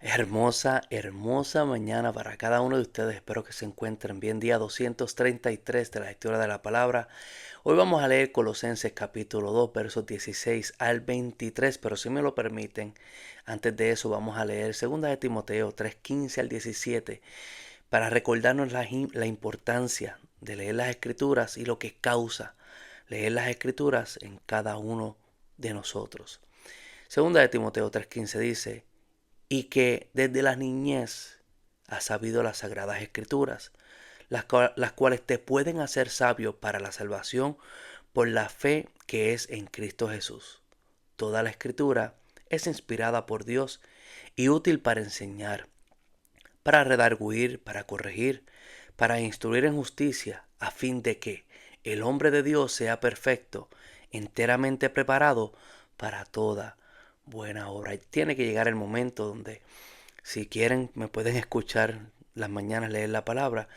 Hermosa, hermosa mañana para cada uno de ustedes. Espero que se encuentren bien. Día 233 de la lectura de la palabra. Hoy vamos a leer Colosenses capítulo 2, versos 16 al 23. Pero si me lo permiten, antes de eso vamos a leer 2 de Timoteo 3, 15 al 17 para recordarnos la importancia de leer las escrituras y lo que causa leer las escrituras en cada uno de nosotros. 2 de Timoteo 3:15 dice: y que desde la niñez has sabido las sagradas escrituras, las cuales te pueden hacer sabio para la salvación por la fe que es en Cristo Jesús. Toda la escritura es inspirada por Dios y útil para enseñar, para redarguir, para corregir, para instruir en justicia, a fin de que el hombre de Dios sea perfecto, enteramente preparado para toda buena obra. Y tiene que llegar el momento donde, si quieren, me pueden escuchar las mañanas leer la palabra,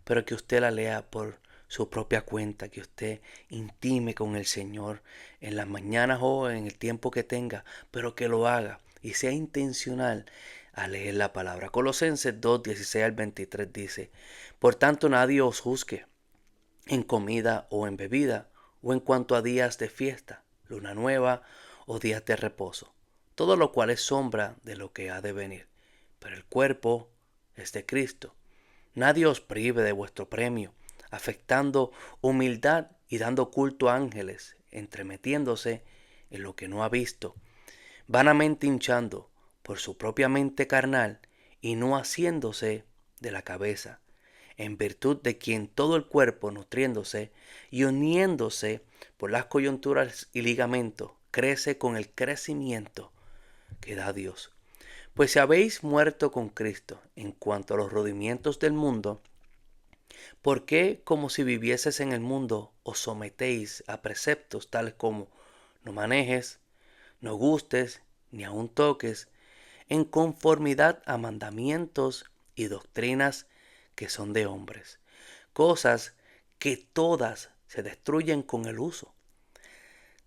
pero que usted la lea por su propia cuenta, que usted intime con el Señor en las mañanas o en el tiempo que tenga, pero que lo haga y sea intencional a leer la palabra. Colosenses 2, 16 al 23 dice: por tanto nadie os juzgue en comida o en bebida, o en cuanto a días de fiesta, luna nueva o días de reposo, todo lo cual es sombra de lo que ha de venir. Pero el cuerpo es de Cristo. Nadie os prive de vuestro premio, afectando humildad y dando culto a ángeles, entremetiéndose en lo que no ha visto, vanamente hinchando por su propia mente carnal y no haciéndose de la cabeza, en virtud de quien todo el cuerpo, nutriéndose y uniéndose por las coyunturas y ligamentos, crece con el crecimiento que da Dios. Pues si habéis muerto con Cristo en cuanto a los rudimientos del mundo, ¿por qué, como si vivieses en el mundo, os sometéis a preceptos tales como: no manejes, no gustes, ni aun toques, en conformidad a mandamientos y doctrinas que son de hombres, cosas que todas se destruyen con el uso?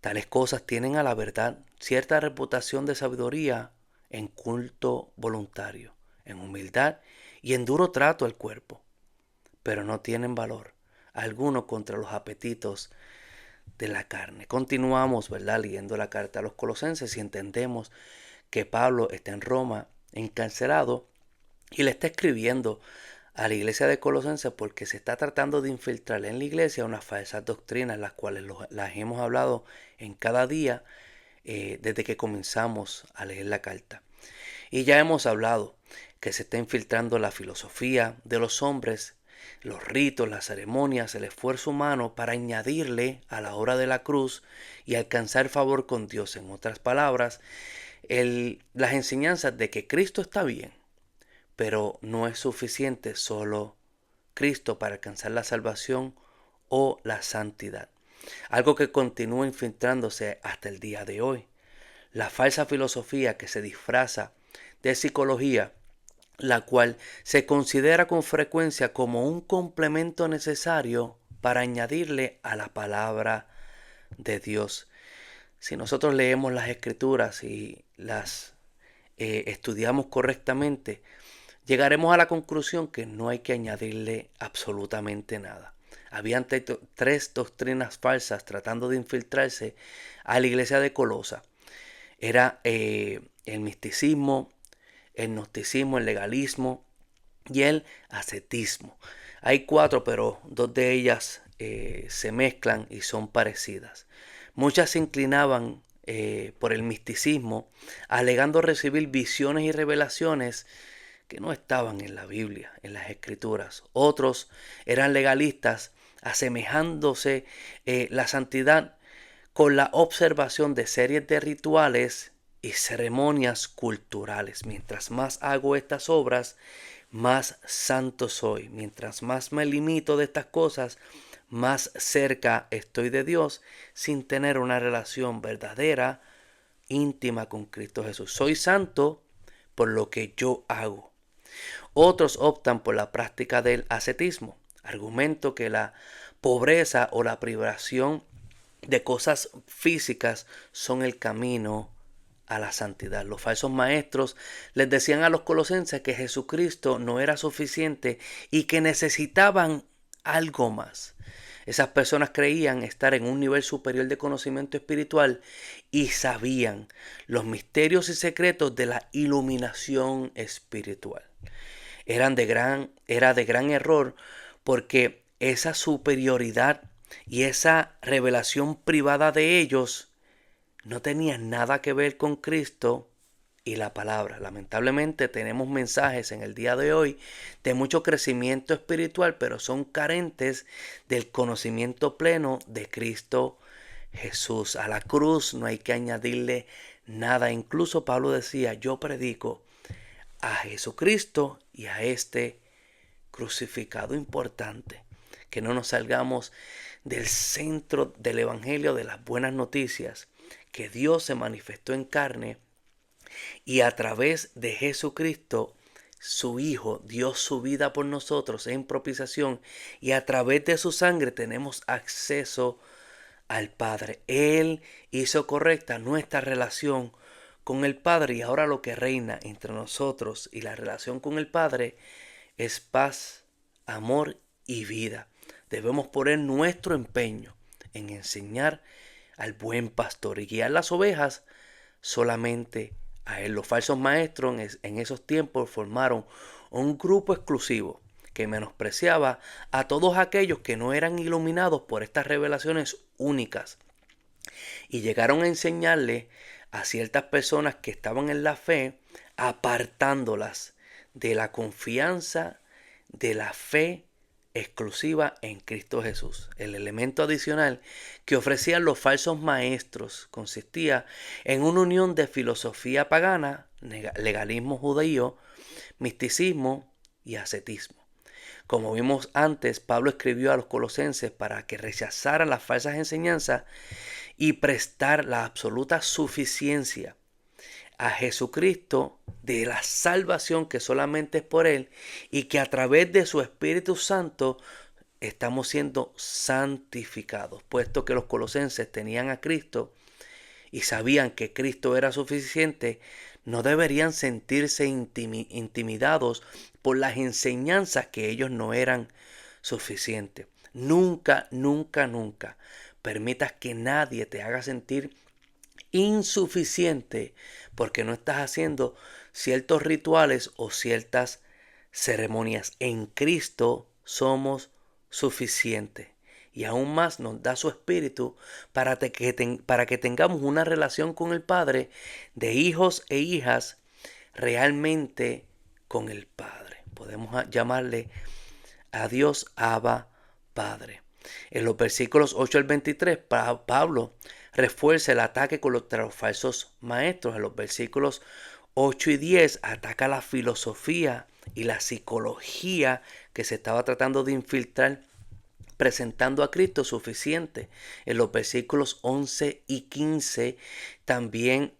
Tales cosas tienen a la verdad cierta reputación de sabiduría en culto voluntario, en humildad y en duro trato al cuerpo, pero no tienen valor alguno contra los apetitos de la carne. Continuamos, ¿verdad?, leyendo la carta a los Colosenses y entendemos que Pablo está en Roma encarcelado y le está escribiendo a la iglesia de Colosenses porque se está tratando de infiltrar en la iglesia unas falsas doctrinas, las cuales las hemos hablado en cada día desde que comenzamos a leer la carta. Y ya hemos hablado que se está infiltrando la filosofía de los hombres, los ritos, las ceremonias, el esfuerzo humano para añadirle a la obra de la cruz y alcanzar favor con Dios. En otras palabras, las enseñanzas de que Cristo está bien, pero no es suficiente solo Cristo para alcanzar la salvación o la santidad. Algo que continúa infiltrándose hasta el día de hoy. La falsa filosofía que se disfraza de psicología, la cual se considera con frecuencia como un complemento necesario para añadirle a la palabra de Dios. Si nosotros leemos las escrituras y las estudiamos correctamente, llegaremos a la conclusión que no hay que añadirle absolutamente nada. Habían tres doctrinas falsas tratando de infiltrarse a la iglesia de Colosa. Era el misticismo, el gnosticismo, el legalismo y el ascetismo. Hay cuatro, pero dos de ellas se mezclan y son parecidas. Muchas se inclinaban por el misticismo, alegando recibir visiones y revelaciones que no estaban en la Biblia, en las Escrituras. Otros eran legalistas, asemejándose la santidad con la observación de series de rituales y ceremonias culturales. Mientras más hago estas obras, más santo soy. Mientras más me limito de estas cosas, más cerca estoy de Dios sin tener una relación verdadera, íntima con Cristo Jesús. Soy santo por lo que yo hago. Otros optan por la práctica del ascetismo, argumento que la pobreza o la privación de cosas físicas son el camino a la santidad. Los falsos maestros les decían a los colosenses que Jesucristo no era suficiente y que necesitaban algo más. Esas personas creían estar en un nivel superior de conocimiento espiritual y sabían los misterios y secretos de la iluminación espiritual. Era de gran error, porque esa superioridad y esa revelación privada de ellos no tenía nada que ver con Cristo y la palabra. Lamentablemente tenemos mensajes en el día de hoy de mucho crecimiento espiritual, pero son carentes del conocimiento pleno de Cristo Jesús. A la cruz no hay que añadirle nada. Incluso Pablo decía: yo predico a Jesucristo y a este crucificado. Importante que no nos salgamos del centro del evangelio, de las buenas noticias, que Dios se manifestó en carne y a través de Jesucristo, su Hijo, dio su vida por nosotros en propiciación, y a través de su sangre tenemos acceso al Padre. Él hizo correcta nuestra relación con el Padre, y ahora lo que reina entre nosotros y la relación con el Padre es paz, amor y vida. Debemos poner nuestro empeño en enseñar al buen pastor y guiar las ovejas solamente a él. Los falsos maestros en esos tiempos formaron un grupo exclusivo que menospreciaba a todos aquellos que no eran iluminados por estas revelaciones únicas, y llegaron a enseñarle a ciertas personas que estaban en la fe, apartándolas de la confianza, de la fe exclusiva en Cristo Jesús. El elemento adicional que ofrecían los falsos maestros consistía en una unión de filosofía pagana, legalismo judío, misticismo y ascetismo. Como vimos antes, Pablo escribió a los colosenses para que rechazaran las falsas enseñanzas y prestar la absoluta suficiencia a Jesucristo de la salvación que solamente es por Él, y que a través de su Espíritu Santo estamos siendo santificados. Puesto que los colosenses tenían a Cristo y sabían que Cristo era suficiente, no deberían sentirse intimidados por las enseñanzas que ellos no eran suficientes. Nunca, nunca, nunca permitas que nadie te haga sentir insuficiente porque no estás haciendo ciertos rituales o ciertas ceremonias. En Cristo somos suficientes, y aún más nos da su espíritu para que tengamos una relación con el Padre, de hijos e hijas realmente con el Padre. Podemos llamarle a Dios Abba Padre. En los versículos 8 al 23, Pablo refuerza el ataque contra los falsos maestros. En los versículos 8 y 10 ataca la filosofía y la psicología que se estaba tratando de infiltrar, presentando a Cristo suficiente. En los versículos 11 y 15 también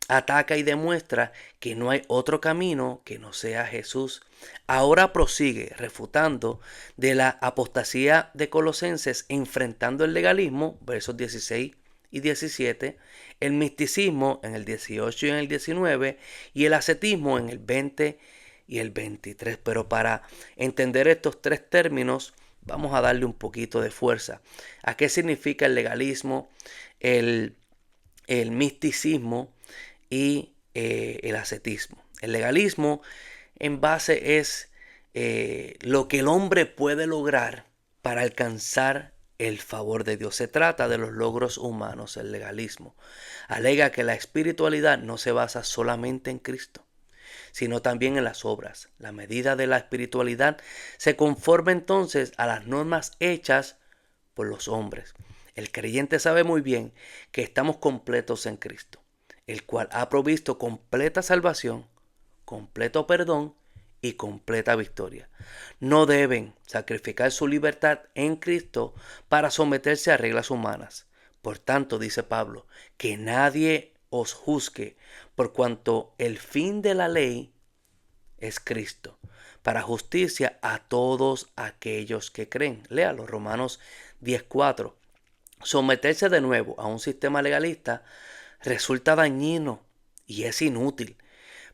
ataca y demuestra que no hay otro camino que no sea Jesús. Ahora prosigue refutando de la apostasía de Colosenses, enfrentando el legalismo, versos 16 y 17, el misticismo en el 18 y en el 19, y el ascetismo en el 20 y el 23. Pero para entender estos tres términos, vamos a darle un poquito de fuerza. ¿A qué significa el legalismo, el misticismo y el ascetismo? El legalismo en base es lo que el hombre puede lograr para alcanzar el favor de Dios. Se trata de los logros humanos. El legalismo alega que la espiritualidad no se basa solamente en Cristo, sino también en las obras. La medida de la espiritualidad se conforma entonces a las normas hechas por los hombres. El creyente sabe muy bien que estamos completos en Cristo, el cual ha provisto completa salvación, completo perdón y completa victoria. No deben sacrificar su libertad en Cristo para someterse a reglas humanas. Por tanto, dice Pablo, que nadie os juzgue, por cuanto el fin de la ley es Cristo, para justicia a todos aquellos que creen. Léalo, Romanos 10:4. Someterse de nuevo a un sistema legalista resulta dañino y es inútil.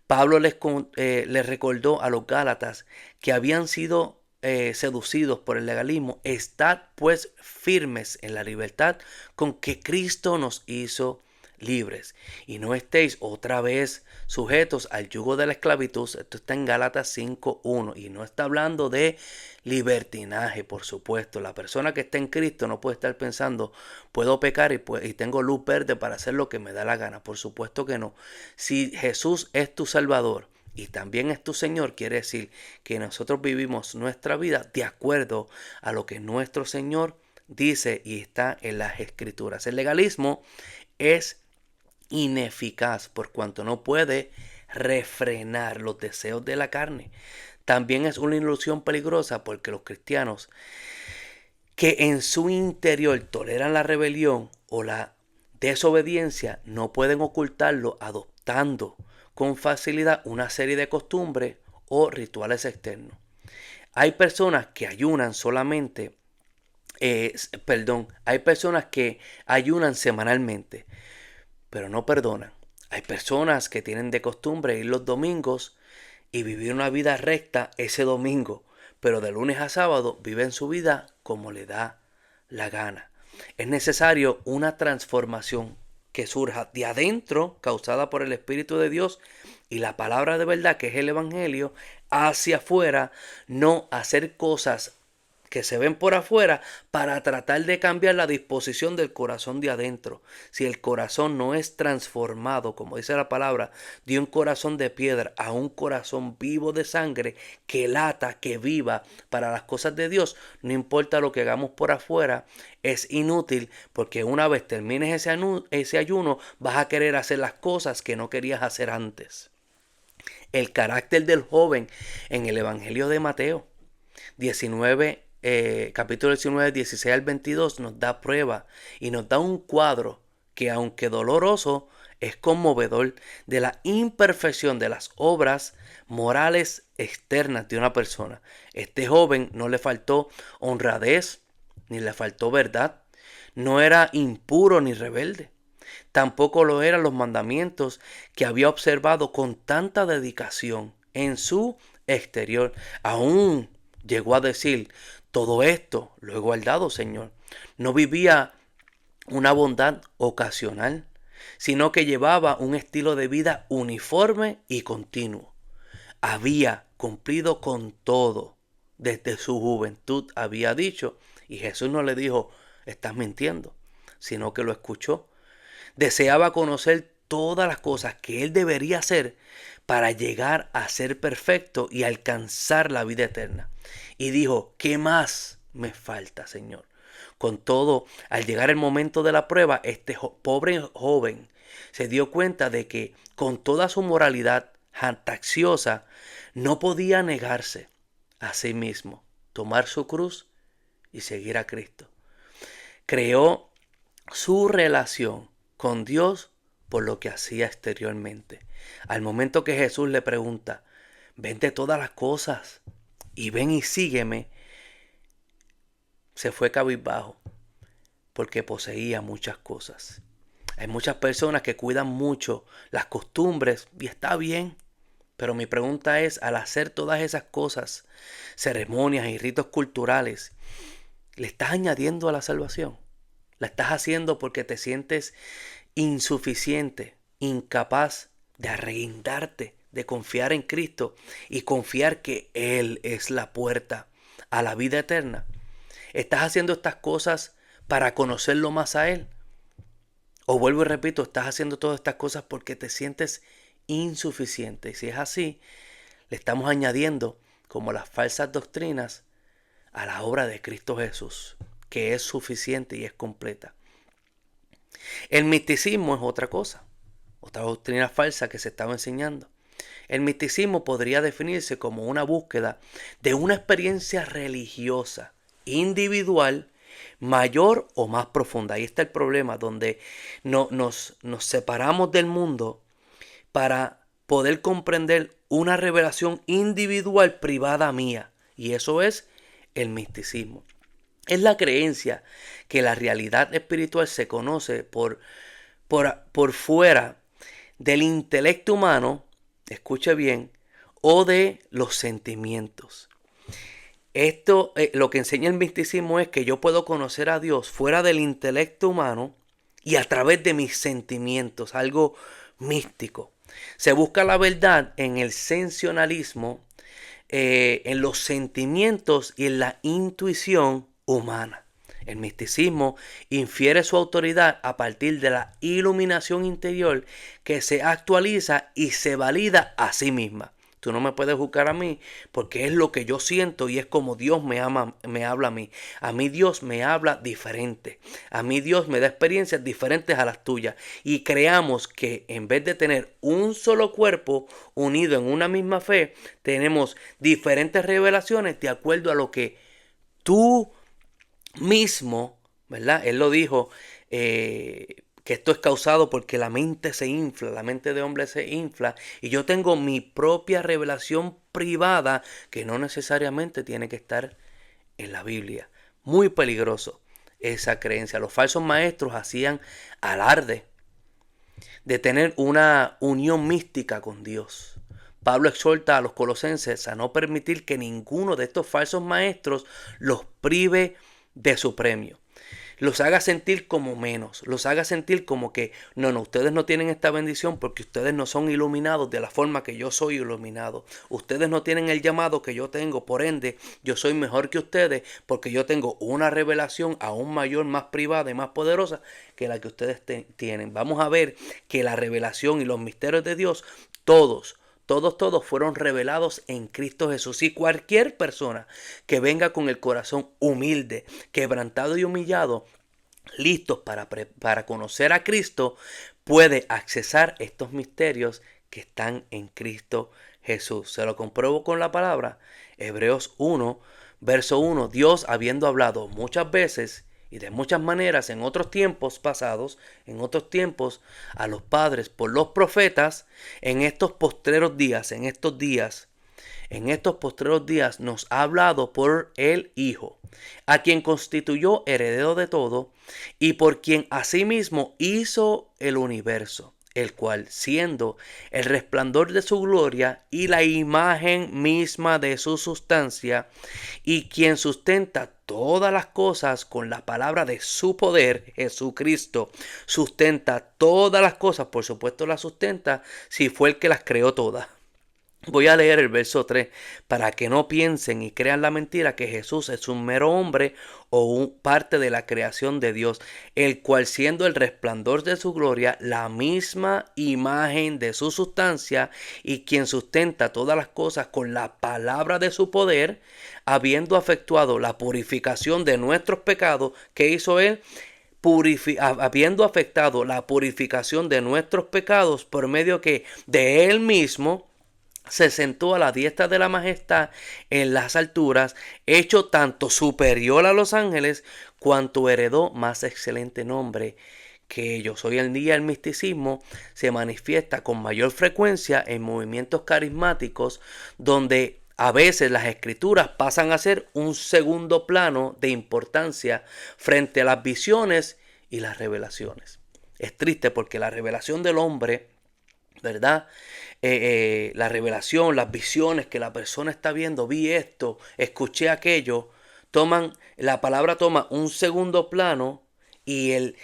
Pablo les recordó a los Gálatas que habían sido seducidos por el legalismo. Estad pues firmes en la libertad con que Cristo nos hizo libres. Y no estéis otra vez sujetos al yugo de la esclavitud. Esto está en Gálatas 5:1. Y no está hablando de libertinaje, por supuesto. La persona que está en Cristo no puede estar pensando, puedo pecar y tengo luz verde para hacer lo que me da la gana. Por supuesto que no. Si Jesús es tu Salvador y también es tu Señor, quiere decir que nosotros vivimos nuestra vida de acuerdo a lo que nuestro Señor dice y está en las Escrituras. El legalismo es ineficaz por cuanto no puede refrenar los deseos de la carne. También es una ilusión peligrosa porque los cristianos que en su interior toleran la rebelión o la desobediencia no pueden ocultarlo adoptando con facilidad una serie de costumbres o rituales externos. Hay personas que ayunan solamente, hay personas que ayunan semanalmente, pero no perdonan. Hay personas que tienen de costumbre ir los domingos y vivir una vida recta ese domingo, pero de lunes a sábado viven su vida como le da la gana. Es necesario una transformación que surja de adentro, causada por el Espíritu de Dios y la palabra de verdad, que es el Evangelio, hacia afuera, no hacer cosas que se ven por afuera para tratar de cambiar la disposición del corazón de adentro. Si el corazón no es transformado, como dice la palabra, de un corazón de piedra a un corazón vivo de sangre, que lata, que viva para las cosas de Dios, no importa lo que hagamos por afuera, es inútil, porque una vez termines ese ayuno, vas a querer hacer las cosas que no querías hacer antes. El carácter del joven en el Evangelio de Mateo 19, capítulo 19, 16 al 22 nos da prueba y nos da un cuadro que, aunque doloroso, es conmovedor de la imperfección de las obras morales externas de una persona. Este joven no le faltó honradez ni le faltó verdad, no era impuro ni rebelde. Tampoco lo eran los mandamientos que había observado con tanta dedicación en su exterior. Aún llegó a decir, todo esto lo he guardado, Señor. No vivía una bondad ocasional, sino que llevaba un estilo de vida uniforme y continuo. Había cumplido con todo. Desde su juventud había dicho, y Jesús no le dijo, estás mintiendo, sino que lo escuchó. Deseaba conocer todas las cosas que él debería hacer para llegar a ser perfecto y alcanzar la vida eterna. Y dijo, ¿qué más me falta, Señor? Con todo, al llegar el momento de la prueba, este pobre joven se dio cuenta de que con toda su moralidad jactanciosa no podía negarse a sí mismo, tomar su cruz y seguir a Cristo. Creó su relación con Dios por lo que hacía exteriormente. Al momento que Jesús le pregunta, vende todas las cosas y ven y sígueme, se fue cabizbajo porque poseía muchas cosas. Hay muchas personas que cuidan mucho las costumbres y está bien, pero mi pregunta es, al hacer todas esas cosas, ceremonias y ritos culturales, ¿le estás añadiendo a la salvación? ¿La estás haciendo porque te sientes insuficiente, incapaz de arreguindarte, de confiar en Cristo y confiar que Él es la puerta a la vida eterna? ¿Estás haciendo estas cosas para conocerlo más a Él? O vuelvo y repito, estás haciendo todas estas cosas porque te sientes insuficiente. Y si es así, le estamos añadiendo, como las falsas doctrinas, a la obra de Cristo Jesús, que es suficiente y es completa. El misticismo es otra cosa, otra doctrina falsa que se estaba enseñando. El misticismo podría definirse como una búsqueda de una experiencia religiosa, individual, mayor o más profunda. Ahí está el problema, donde nos separamos del mundo para poder comprender una revelación individual privada mía. Y eso es el misticismo. Es la creencia que la realidad espiritual se conoce por por fuera del intelecto humano, escuche bien, o de los sentimientos. Esto, lo que enseña el misticismo es que yo puedo conocer a Dios fuera del intelecto humano y a través de mis sentimientos, algo místico. Se busca la verdad en el sensacionalismo, en los sentimientos y en la intuición humana. El misticismo infiere su autoridad a partir de la iluminación interior que se actualiza y se valida a sí misma. Tú no me puedes juzgar a mí porque es lo que yo siento y es como Dios me habla a mí. A mí Dios me habla diferente. A mí Dios me da experiencias diferentes a las tuyas. Y creamos que en vez de tener un solo cuerpo unido en una misma fe, tenemos diferentes revelaciones de acuerdo a lo que tú mismo, ¿verdad? Él lo dijo, que esto es causado porque la mente se infla, la mente de hombre se infla y yo tengo mi propia revelación privada que no necesariamente tiene que estar en la Biblia. Muy peligroso esa creencia. Los falsos maestros hacían alarde de tener una unión mística con Dios. Pablo exhorta a los colosenses a no permitir que ninguno de estos falsos maestros los prive de su premio. Los haga sentir como menos, los haga sentir como que no, ustedes no tienen esta bendición porque ustedes no son iluminados de la forma que yo soy iluminado. Ustedes no tienen el llamado que yo tengo, por ende, yo soy mejor que ustedes porque yo tengo una revelación aún mayor, más privada y más poderosa que la que ustedes tienen. Vamos a ver que la revelación y los misterios de Dios, todos fueron revelados en Cristo Jesús. Y cualquier persona que venga con el corazón humilde, quebrantado y humillado, listos para conocer a Cristo, puede accesar estos misterios que están en Cristo Jesús. Se lo compruebo con la palabra. Hebreos 1, verso 1. Dios, habiendo hablado muchas veces y de muchas maneras en otros tiempos pasados, en otros tiempos a los padres por los profetas, en estos postreros días, en estos postreros días nos ha hablado por el Hijo, a quien constituyó heredero de todo y por quien asimismo hizo el universo, el cual, siendo el resplandor de su gloria y la imagen misma de su sustancia, y quien sustenta todas las cosas con la palabra de su poder, Jesucristo, sustenta todas las cosas, por supuesto las sustenta si fue el que las creó todas. Voy a leer el verso 3 para que no piensen y crean la mentira que Jesús es un mero hombre o parte de la creación de Dios, el cual siendo el resplandor de su gloria, la misma imagen de su sustancia y quien sustenta todas las cosas con la palabra de su poder, habiendo efectuado la purificación de nuestros pecados, ¿qué hizo él? Habiendo afectado la purificación de nuestros pecados por medio que de él mismo se sentó a la diestra de la majestad en las alturas, hecho tanto superior a los ángeles, cuanto heredó más excelente nombre que ellos. Hoy en día el misticismo se manifiesta con mayor frecuencia en movimientos carismáticos, donde a veces las escrituras pasan a ser un segundo plano de importancia frente a las visiones y las revelaciones. Es triste porque la revelación del hombre, ¿verdad? La revelación, las visiones que la persona está viendo, vi esto, escuché aquello, la palabra toma un segundo plano y el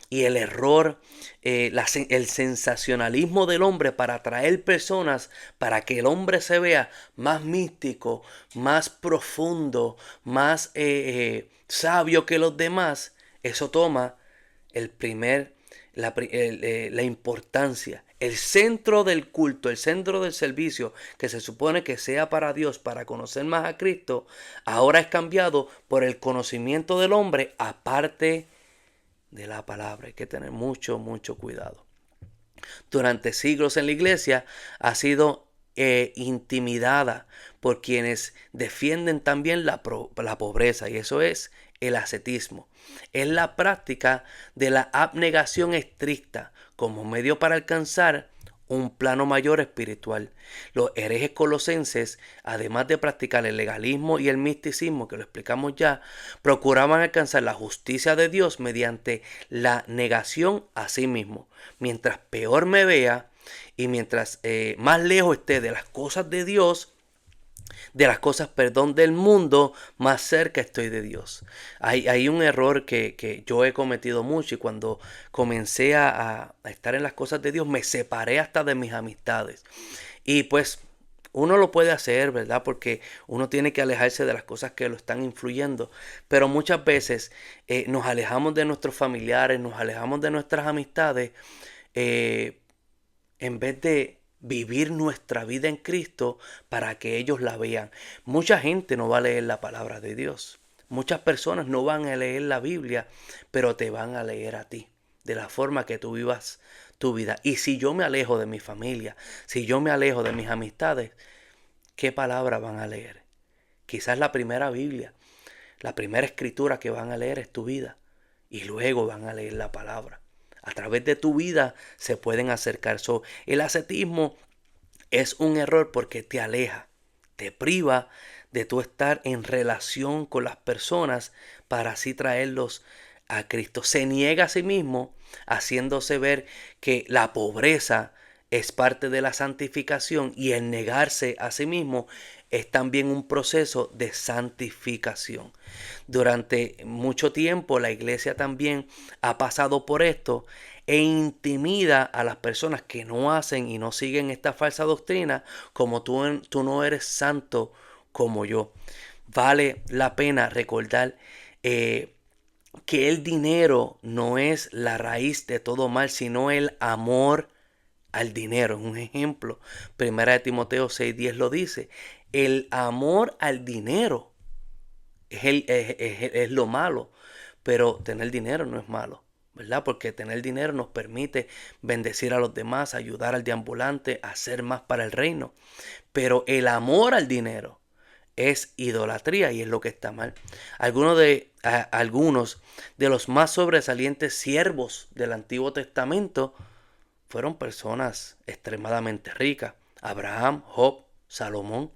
error, el sensacionalismo del hombre para atraer personas, para que el hombre se vea más místico, más profundo, más sabio que los demás, eso toma la importancia. El centro del culto, el centro del servicio que se supone que sea para Dios, para conocer más a Cristo, ahora es cambiado por el conocimiento del hombre aparte de la palabra. Hay que tener mucho cuidado. Durante siglos en la iglesia ha sido intimidada por quienes defienden también la pobreza, y eso es el ascetismo. Es la práctica de la abnegación estricta como medio para alcanzar un plano mayor espiritual. Los herejes colosenses, además de practicar el legalismo y el misticismo, que lo explicamos ya, procuraban alcanzar la justicia de Dios mediante la negación a sí mismo. Mientras peor me vea y mientras más lejos esté de las cosas de Dios, de las cosas, perdón, del mundo, más cerca estoy de Dios. Hay un error que yo he cometido mucho, y cuando comencé a estar en las cosas de Dios, me separé hasta de mis amistades. Y pues uno lo puede hacer, ¿verdad? Porque uno tiene que alejarse de las cosas que lo están influyendo. Pero muchas veces nos alejamos de nuestros familiares, nos alejamos de nuestras amistades, eh, en vez de vivir nuestra vida en Cristo para que ellos la vean. Mucha gente no va a leer la palabra de Dios. Muchas personas no van a leer la Biblia, pero te van a leer a ti, de la forma que tú vivas tu vida. Y si yo me alejo de mi familia, si yo me alejo de mis amistades, ¿qué palabra van a leer? Quizás la primera Biblia, la primera escritura que van a leer es tu vida, y luego van a leer la palabra. A través de tu vida se pueden acercar. El ascetismo es un error porque te aleja, te priva de tu estar en relación con las personas para así traerlos a Cristo. Se niega a sí mismo, haciéndose ver que la pobreza es parte de la santificación, y el negarse a sí mismo es también un proceso de santificación. Durante mucho tiempo la iglesia también ha pasado por esto e intimida a las personas que no hacen y no siguen esta falsa doctrina, como tú no eres santo como yo. Vale la pena recordar que el dinero no es la raíz de todo mal, sino el amor al dinero. Es un ejemplo. Primera de Timoteo 6:10 lo dice. El amor al dinero es lo malo, pero tener dinero no es malo, ¿verdad? Porque tener dinero nos permite bendecir a los demás, ayudar al deambulante, hacer más para el reino. Pero el amor al dinero es idolatría, y es lo que está mal. Algunos de los más sobresalientes siervos del Antiguo Testamento fueron personas extremadamente ricas: Abraham, Job, Salomón.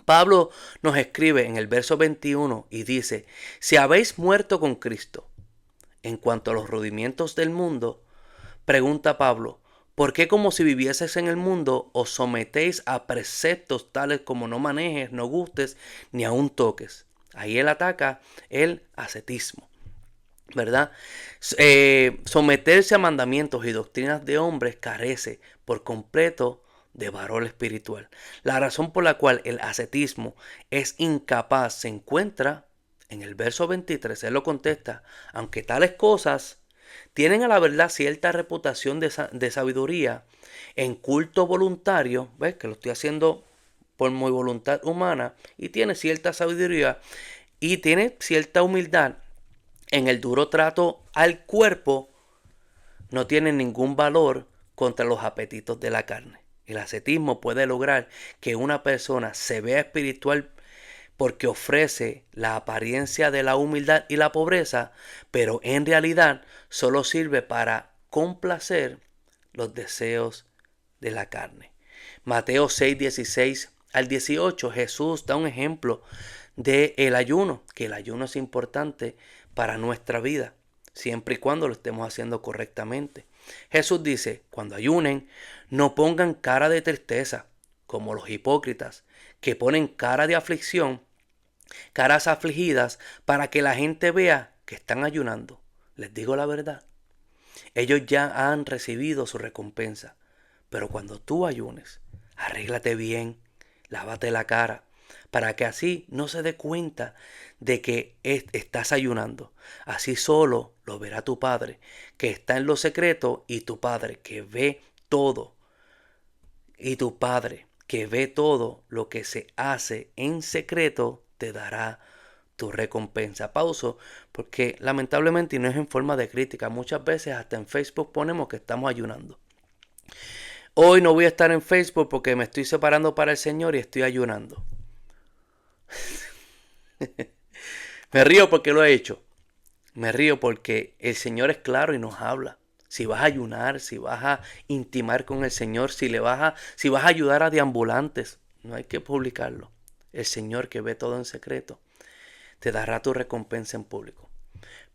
Pablo nos escribe en el verso 21 y dice: si habéis muerto con Cristo en cuanto a los rudimientos del mundo, pregunta Pablo, ¿por qué, como si vivieses en el mundo, os sometéis a preceptos tales como no manejes, no gustes, ni aun toques? Ahí él ataca el ascetismo, ¿verdad? Someterse a mandamientos y doctrinas de hombres carece por completo de valor espiritual. La razón por la cual el ascetismo es incapaz se encuentra en el verso 23. Él lo contesta: aunque tales cosas tienen a la verdad cierta reputación de sabiduría, en culto voluntario, ves que lo estoy haciendo por mi voluntad humana, y tiene cierta sabiduría y tiene cierta humildad, en el duro trato al cuerpo no tiene ningún valor contra los apetitos de la carne. El ascetismo puede lograr que una persona se vea espiritual porque ofrece la apariencia de la humildad y la pobreza, pero en realidad solo sirve para complacer los deseos de la carne. Mateo 6:16 al 18, Jesús da un ejemplo del ayuno, que el ayuno es importante para nuestra vida, siempre y cuando lo estemos haciendo correctamente. Jesús dice: cuando ayunen, no pongan cara de tristeza, como los hipócritas, que ponen cara de aflicción, caras afligidas, para que la gente vea que están ayunando. Les digo la verdad, ellos ya han recibido su recompensa. Pero cuando tú ayunes, arréglate bien, lávate la cara, para que así no se dé cuenta de que estás ayunando. Así solo lo verá tu Padre, que está en lo secreto, y tu Padre que ve todo, lo que se hace en secreto, te dará tu recompensa. Pauso, porque lamentablemente, y no es en forma de crítica, muchas veces hasta en Facebook ponemos que estamos ayunando. Hoy no voy a estar en Facebook porque me estoy separando para el Señor y estoy ayunando. Me río porque lo he hecho. Me río porque el Señor es claro y nos habla. si vas a ayunar, si vas a intimar con el Señor, si vas a ayudar a deambulantes, no hay que publicarlo. El Señor, que ve todo en secreto, te dará tu recompensa en público.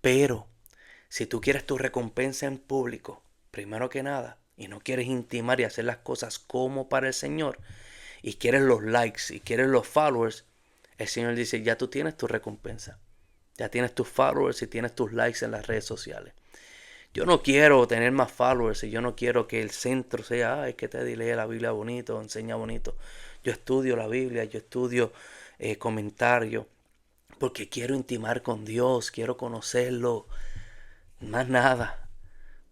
Pero si tú quieres tu recompensa en público, primero que nada, y no quieres intimar y hacer las cosas como para el Señor, y quieres los likes y quieres los followers, el Señor dice, ya tú tienes tu recompensa. Ya tienes tus followers y tienes tus likes en las redes sociales. Yo no quiero tener más followers y yo no quiero que el centro sea, es que Teddy lee la Biblia bonito, enseña bonito. Yo estudio la Biblia, yo estudio comentarios, porque quiero intimar con Dios, quiero conocerlo, más nada.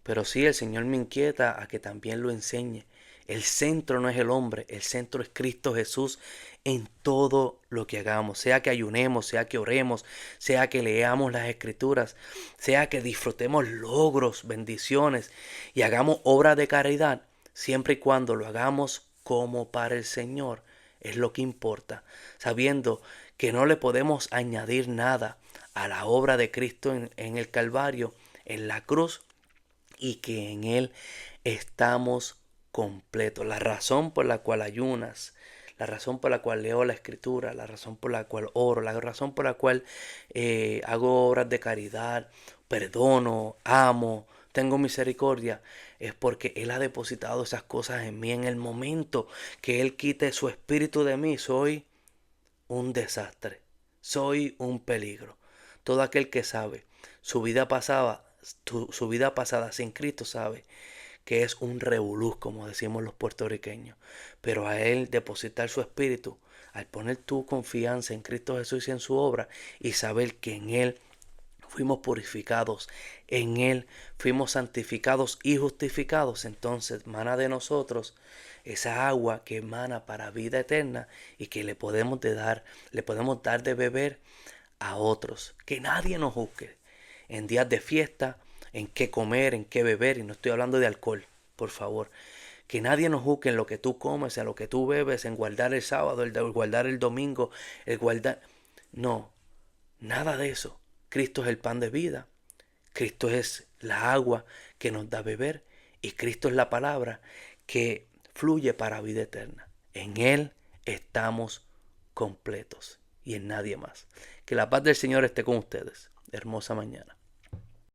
Pero sí, el Señor me inquieta a que también lo enseñe. El centro no es el hombre, el centro es Cristo Jesús en todo lo que hagamos. Sea que ayunemos, sea que oremos, sea que leamos las escrituras, sea que disfrutemos logros, bendiciones y hagamos obras de caridad, siempre y cuando lo hagamos como para el Señor, es lo que importa. Sabiendo que no le podemos añadir nada a la obra de Cristo en el Calvario, en la cruz, y que en Él estamos completos. La razón por la cual ayunas, la razón por la cual leo la escritura, la razón por la cual oro, la razón por la cual hago obras de caridad, perdono, amo, tengo misericordia, es porque Él ha depositado esas cosas en mí. En el momento que Él quite su espíritu de mí, soy un desastre, soy un peligro. Todo aquel que sabe su vida pasada, su vida pasada sin Cristo, sabe que es un revolú, como decimos los puertorriqueños. Pero a Él depositar su espíritu, al poner tu confianza en Cristo Jesús y en su obra, y saber que en Él fuimos purificados, en Él fuimos santificados y justificados, entonces mana de nosotros esa agua que emana para vida eterna y que le podemos dar de beber a otros. Que nadie nos juzgue en días de fiesta, en qué comer, en qué beber, y no estoy hablando de alcohol, por favor. Que nadie nos juzgue en lo que tú comes, en lo que tú bebes, en guardar el sábado, el guardar el domingo, el guardar... No, nada de eso. Cristo es el pan de vida. Cristo es la agua que nos da beber. Y Cristo es la palabra que fluye para vida eterna. En Él estamos completos y en nadie más. Que la paz del Señor esté con ustedes. Hermosa mañana.